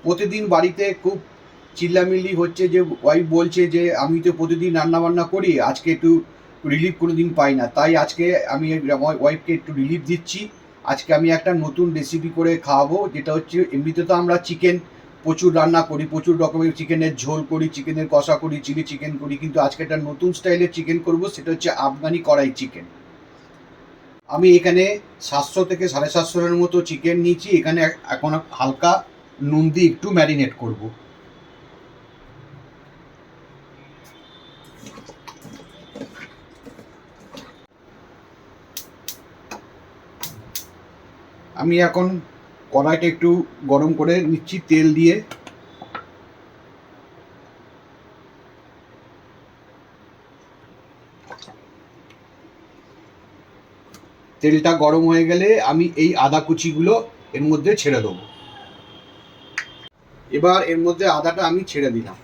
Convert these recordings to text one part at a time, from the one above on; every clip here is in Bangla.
প্রতিদিন বাড়িতে খুব চিল্লামিল্লি হচ্ছে যে ওয়াইফ বলছে যে আমি তো প্রতিদিন রান্নাবান্না করি, আজকে একটু রিলিফ কোনো দিন পাই না, তাই আজকে আমি আমার ওয়াইফকে একটু রিলিফ দিচ্ছি। আজকে আমি একটা নতুন রেসিপি করে খাওয়াবো, যেটা হচ্ছে এমনিতে তো আমরা চিকেন প্রচুর রান্না করি, প্রচুর রকমের চিকেনের ঝোল করি, চিকেনের কষা করি, চিলি চিকেন করি, কিন্তু আজকে একটা নতুন স্টাইলের চিকেন করব, সেটা হচ্ছে আফগানি কড়াই চিকেন। আমি এখানে 700 থেকে 750 মতো চিকেন নিয়েছি। এখানে এখন হালকা নুন দিয়ে একটু ম্যারিনেট করব। আমি এখন কড়াইটা একটু গরম করে নিচ্ছি তেল দিয়ে। তেলটা গরম হয়ে গেলে আমি এই আদা কুচিগুলো এর মধ্যে ছেড়ে দেবো। এবার এর মধ্যে আদাটা আমি ছেড়ে দিলাম।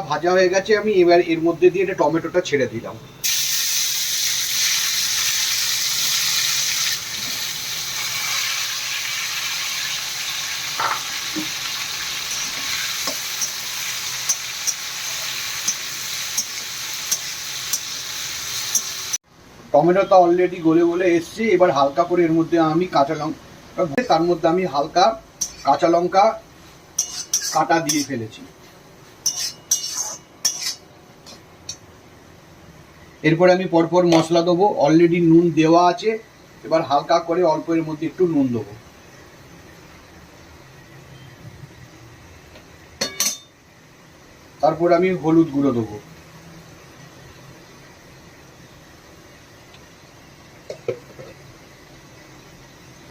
ভাজা হয়ে গেছে, আমি এবার এর মধ্যে দিয়ে এটা টমেটোটা ছেড়ে দিলাম। টমেটোটা অলরেডি গলে গলে এসছে। এবার হালকা করে এর মধ্যে আমি কাঁচা লঙ্কা, তার মধ্যে আমি হালকা কাঁচা লঙ্কা কাটা দিয়ে ফেলেছি। এরপরে আমি পরপর মশলা দেবো, অলরেডি নুন দেওয়া আছে। এবার হালকা করে অল্প এর মধ্যে একটু নুন দেবো। তারপর আমি হলুদ গুঁড়ো দেবো।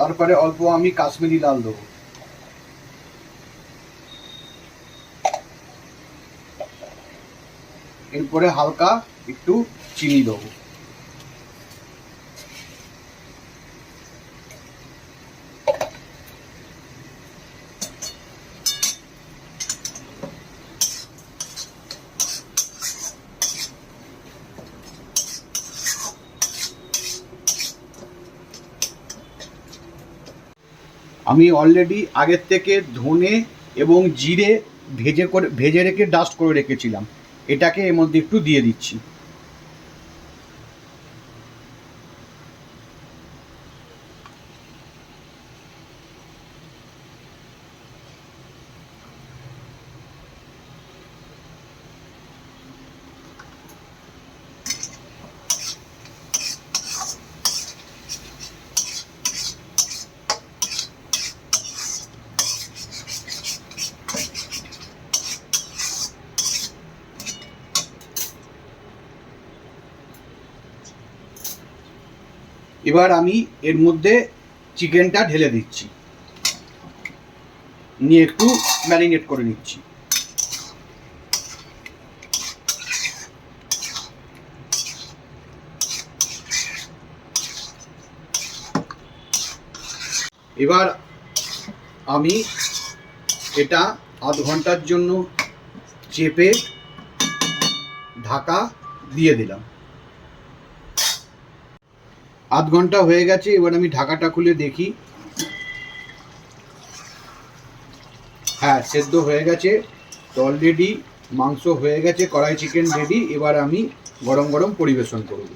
তারপরে অল্প আমি কাশ্মীরি লাল দেবো। এরপরে হালকা একটু চিনি দেবো। আমি অলরেডি আগের থেকে ধনে এবং জিরে ভেজে রেখে ডাস্ট করে রেখেছিলাম, এটাকে এর মধ্যে একটু দিয়ে দিচ্ছি। এবার আমি এর মধ্যে চিকেনটা ঢেলে দিচ্ছি, নিয়ে একটু ম্যারিনেট করে নিচ্ছি। এবার আমি এটা আধ ঘন্টার জন্য চেপে ঢাকা দিয়ে দিলাম। আধ ঘন্টা হয়ে গেছে, এবার আমি ঢাকাটা খুলে দেখি। হ্যাঁ, সেদ্ধ হয়ে গেছে। তো অলরেডি মাংস হয়ে গেছে, কড়াই চিকেন রেডি। এবার আমি গরম গরম পরিবেশন করব।